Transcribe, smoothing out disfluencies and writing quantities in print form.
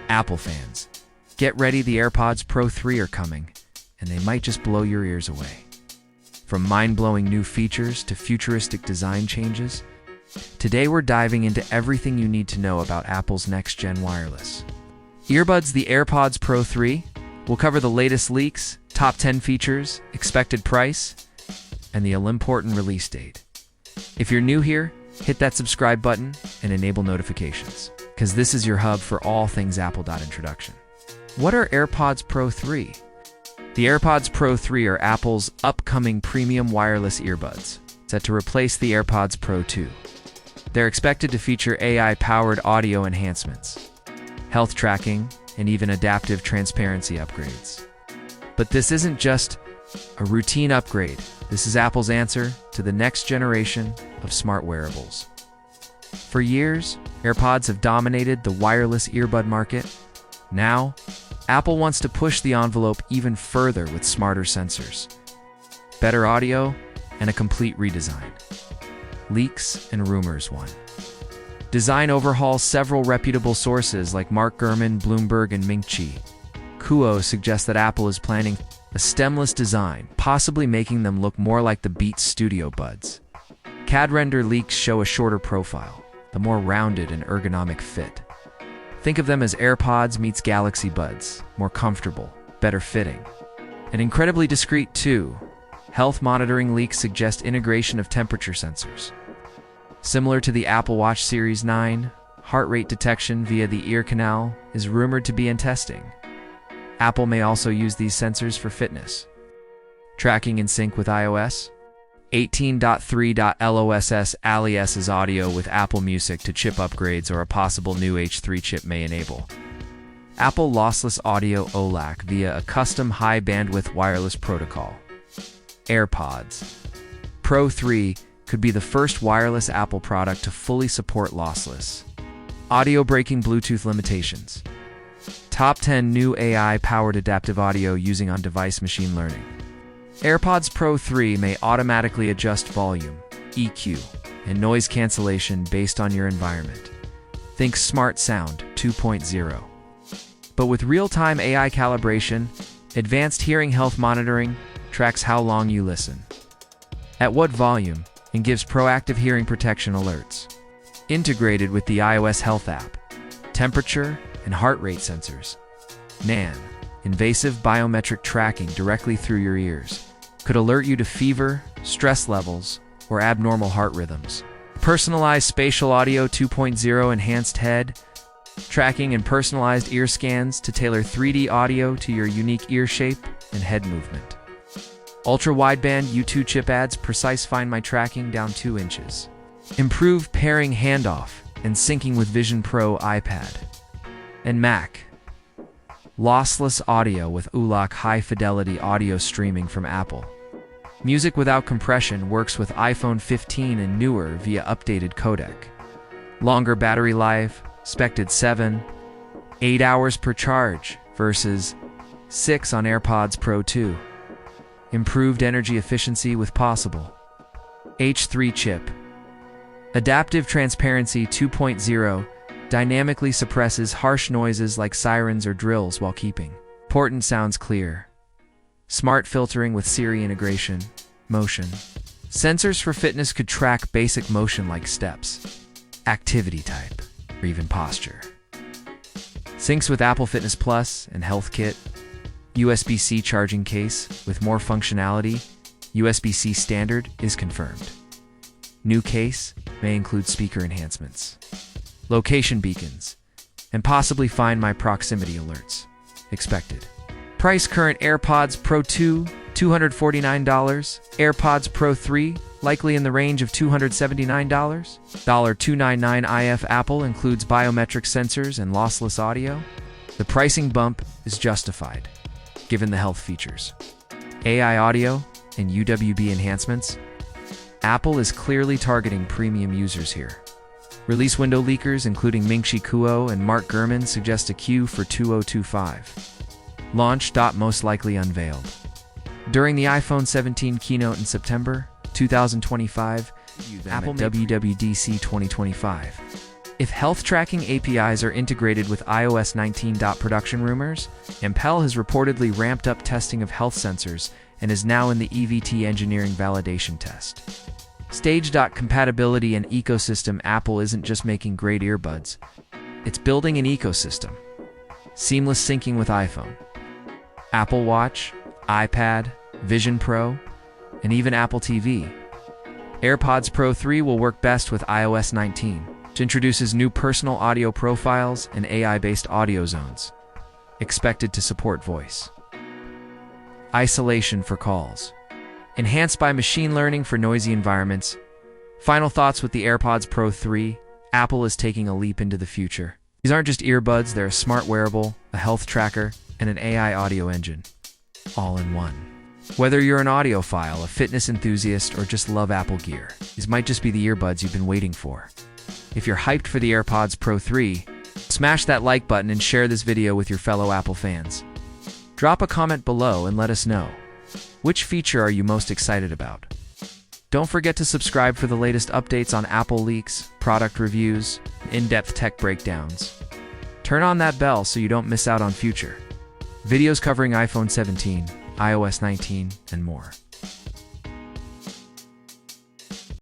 Apple fans, get ready, the AirPods Pro 3 are coming, and they might just blow your ears away. From mind-blowing new features to futuristic design changes, today we're diving into everything you need to know about Apple's next-gen wireless earbuds, the AirPods Pro 3. We'll cover the latest leaks, top 10 features, expected price, and the all-important release date. If you're new here, hit that subscribe button and enable notifications, because this is your hub for all things Apple. Introduction. What are AirPods Pro 3? The AirPods Pro 3 are Apple's upcoming premium wireless earbuds, set to replace the AirPods Pro 2. They're expected to feature AI-powered audio enhancements, health tracking, and even adaptive transparency upgrades. But this isn't just a routine upgrade. This is Apple's answer to the next generation of smart wearables. For years, AirPods have dominated the wireless earbud market. Now, Apple wants to push the envelope even further with smarter sensors, better audio, and a complete redesign. Leaks and rumors. 1. Design overhaul. Several reputable sources like Mark Gurman, Bloomberg, and Ming-Chi Kuo suggest that Apple is planning a stemless design, possibly making them look more like the Beats Studio Buds. CAD render leaks show a shorter profile, a more rounded and ergonomic fit. Think of them as AirPods meets Galaxy Buds, more comfortable, better fitting, and incredibly discreet too. Health monitoring leaks suggest integration of temperature sensors. Similar to the Apple Watch Series 9, heart rate detection via the ear canal is rumored to be in testing. Apple may also use these sensors for fitness tracking in sync with iOS 18.3.LOSS. ALAC's audio with Apple Music to chip upgrades or a possible new H3 chip may enable Apple lossless audio ALAC via a custom high-bandwidth wireless protocol. AirPods Pro 3 could be the first wireless Apple product to fully support lossless audio, breaking Bluetooth limitations. Top 10 new AI-powered adaptive audio using on-device machine learning. AirPods Pro 3 may automatically adjust volume, EQ, and noise cancellation based on your environment. Think Smart Sound 2.0. But with real-time AI calibration, advanced hearing health monitoring tracks how long you listen, at what volume, and gives proactive hearing protection alerts. Integrated with the iOS Health app, temperature and heart rate sensors. NAN, invasive biometric tracking directly through your ears, could alert you to fever, stress levels, or abnormal heart rhythms. Personalized spatial audio 2.0, enhanced head tracking and personalized ear scans to tailor 3D audio to your unique ear shape and head movement. Ultra-wideband U2 chip adds precise Find My tracking down 2 inches. Improved pairing handoff and syncing with Vision Pro iPad and Mac. Lossless audio with ALAC high-fidelity audio streaming from Apple. Music without compression works with iPhone 15 and newer via updated codec. Longer battery life, expected 7-8 hours per charge versus 6 on AirPods Pro 2. Improved energy efficiency with possible H3 chip. Adaptive transparency 2.0 dynamically suppresses harsh noises like sirens or drills while keeping important sounds clear. Smart filtering with Siri integration. Motion sensors for fitness could track basic motion like steps, activity type, or even posture. Syncs with Apple Fitness Plus and Health Kit. USB-C charging case with more functionality. USB-C standard is confirmed. New case may include speaker enhancements, location beacons, and possibly Find My proximity alerts expected. Price: current AirPods Pro 2, $249. AirPods Pro 3, likely in the range of $279. $299 IF. Apple includes biometric sensors and lossless audio. The pricing bump is justified, given the health features, AI audio, and UWB enhancements. Apple is clearly targeting premium users here. Release window leakers, including Ming-Chi Kuo and Mark Gurman, suggest a queue for 2025. Launch most likely unveiled during the iPhone 17 keynote in September 2025. Apple WWDC 2025. If health tracking APIs are integrated with iOS 19. Production rumors, Apple has reportedly ramped up testing of health sensors and is now in the EVT engineering validation test. Stage. Compatibility and ecosystem. Apple isn't just making great earbuds, it's building an ecosystem. Seamless syncing with iPhone, Apple Watch, iPad, Vision Pro, and even Apple TV. AirPods Pro 3 will work best with iOS 19, which introduces new personal audio profiles and AI-based audio zones, expected to support voice isolation for calls, enhanced by machine learning for noisy environments. Final thoughts with the AirPods Pro 3. Apple is taking a leap into the future. These aren't just earbuds, they're a smart wearable, a health tracker, and an AI audio engine, all in one. Whether you're an audiophile, a fitness enthusiast, or just love Apple gear, these might just be the earbuds you've been waiting for. If you're hyped for the AirPods Pro 3, smash that like button and share this video with your fellow Apple fans. Drop a comment below and let us know, which feature are you most excited about? Don't forget to subscribe for the latest updates on Apple leaks, product reviews, and in-depth tech breakdowns. Turn on that bell so you don't miss out on future videos covering iPhone 17, iOS 19, and more.